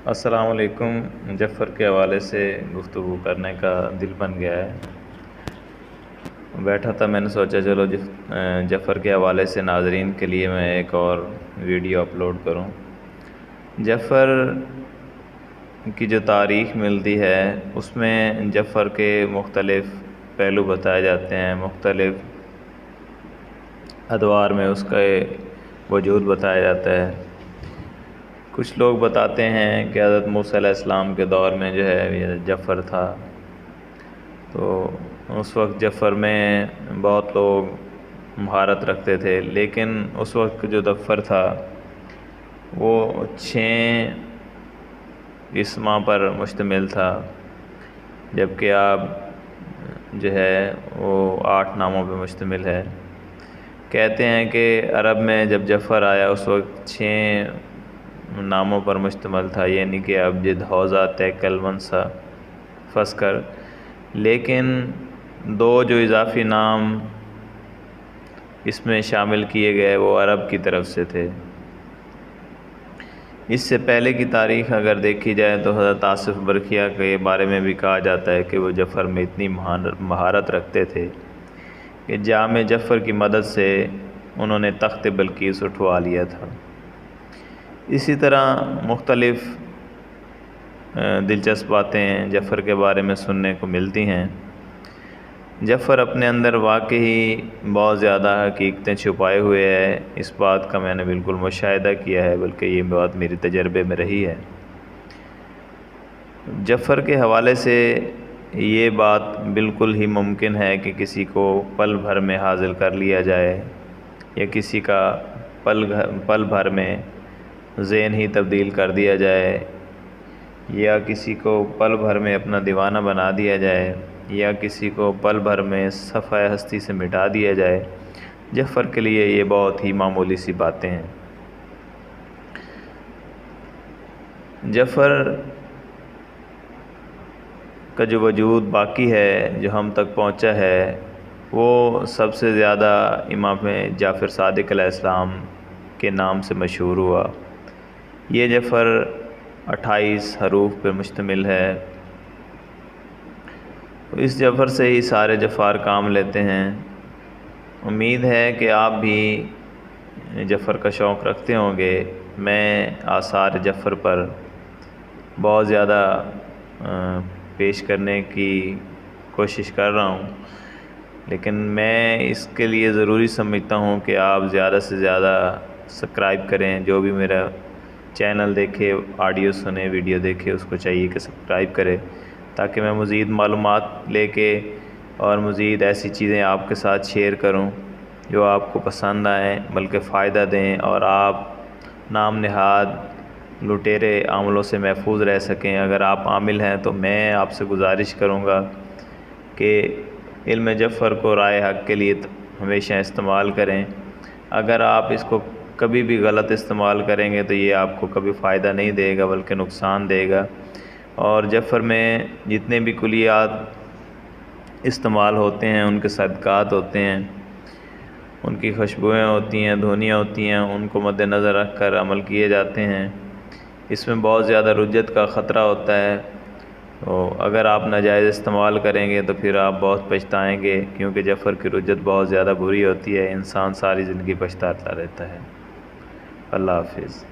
السلام علیکم۔ جعفر کے حوالے سے گفتگو کرنے کا دل بن گیا ہے۔ بیٹھا تھا، میں نے سوچا چلو جعفر کے حوالے سے ناظرین کے لیے میں ایک اور ویڈیو اپلوڈ کروں۔ جعفر کی جو تاریخ ملتی ہے اس میں جعفر کے مختلف پہلو بتائے جاتے ہیں، مختلف ادوار میں اس کا وجود بتایا جاتا ہے۔ کچھ لوگ بتاتے ہیں کہ حضرت موسیٰ علیہ السلام کے دور میں جو ہے یہ جعفر تھا، تو اس وقت جعفر میں بہت لوگ مہارت رکھتے تھے، لیکن اس وقت جو جعفر تھا وہ 6 اسماء پر مشتمل تھا، جبکہ آپ جو ہے وہ 8 ناموں پہ مشتمل ہے۔ کہتے ہیں کہ عرب میں جب جعفر آیا اس وقت 6 ناموں پر مشتمل تھا، یعنی کہ ابجد، حوضہ، تیکل، منسا، فسکر، لیکن 2 جو اضافی نام اس میں شامل کیے گئے وہ عرب کی طرف سے تھے۔ اس سے پہلے کی تاریخ اگر دیکھی جائے تو حضرت آصف برکھیا کے بارے میں بھی کہا جاتا ہے کہ وہ جعفر میں اتنی مہارت رکھتے تھے کہ جام جعفر کی مدد سے انہوں نے تخت بلقیس اٹھوا لیا تھا۔ اسی طرح مختلف دلچسپ باتیں جعفر کے بارے میں سننے کو ملتی ہیں۔ جعفر اپنے اندر واقعی بہت زیادہ حقیقتیں چھپائے ہوئے ہے، اس بات کا میں نے بالکل مشاہدہ کیا ہے، بلکہ یہ بات میری تجربے میں رہی ہے۔ جعفر کے حوالے سے یہ بات بالکل ہی ممکن ہے کہ کسی کو پل بھر میں حاصل کر لیا جائے، یا کسی کا پل بھر میں ذہن ہی تبدیل کر دیا جائے، یا کسی کو پل بھر میں اپنا دیوانہ بنا دیا جائے، یا کسی کو پل بھر میں صفحہ ہستی سے مٹا دیا جائے۔ جعفر کے لیے یہ بہت ہی معمولی سی باتیں ہیں۔ جعفر کا جو وجود باقی ہے، جو ہم تک پہنچا ہے، وہ سب سے زیادہ امام جعفر صادق علیہ السلام کے نام سے مشہور ہوا۔ یہ جعفر 28 حروف پر مشتمل ہے۔ اس جعفر سے ہی سارے جعفر کام لیتے ہیں۔ امید ہے کہ آپ بھی جعفر کا شوق رکھتے ہوں گے۔ میں آثار جعفر پر بہت زیادہ پیش کرنے کی کوشش کر رہا ہوں، لیکن میں اس کے لیے ضروری سمجھتا ہوں کہ آپ زیادہ سے زیادہ سبسکرائب کریں۔ جو بھی میرا چینل دیکھے، آڈیو سنے، ویڈیو دیکھے، اس کو چاہیے کہ سبسکرائب کرے، تاکہ میں مزید معلومات لے کے اور مزید ایسی چیزیں آپ کے ساتھ شیئر کروں جو آپ کو پسند آئیں، بلکہ فائدہ دیں، اور آپ نام نہاد لٹیرے عاملوں سے محفوظ رہ سکیں۔ اگر آپ عامل ہیں تو میں آپ سے گزارش کروں گا کہ علم جعفر کو رائے حق کے لیے ہمیشہ استعمال کریں۔ اگر آپ اس کو کبھی بھی غلط استعمال کریں گے تو یہ آپ کو کبھی فائدہ نہیں دے گا بلکہ نقصان دے گا۔ اور جعفر میں جتنے بھی کلیات استعمال ہوتے ہیں، ان کے صدقات ہوتے ہیں، ان کی خوشبوئیں ہوتی ہیں، دھونیاں ہوتی ہیں، ان کو مد نظر رکھ کر عمل کیے جاتے ہیں۔ اس میں بہت زیادہ رجت کا خطرہ ہوتا ہے، تو اگر آپ ناجائز استعمال کریں گے تو پھر آپ بہت پچھتائیں گے، کیونکہ جعفر کی رجت بہت زیادہ بری ہوتی ہے، انسان ساری زندگی پچھتاتا رہتا ہے۔ اللہ حافظ۔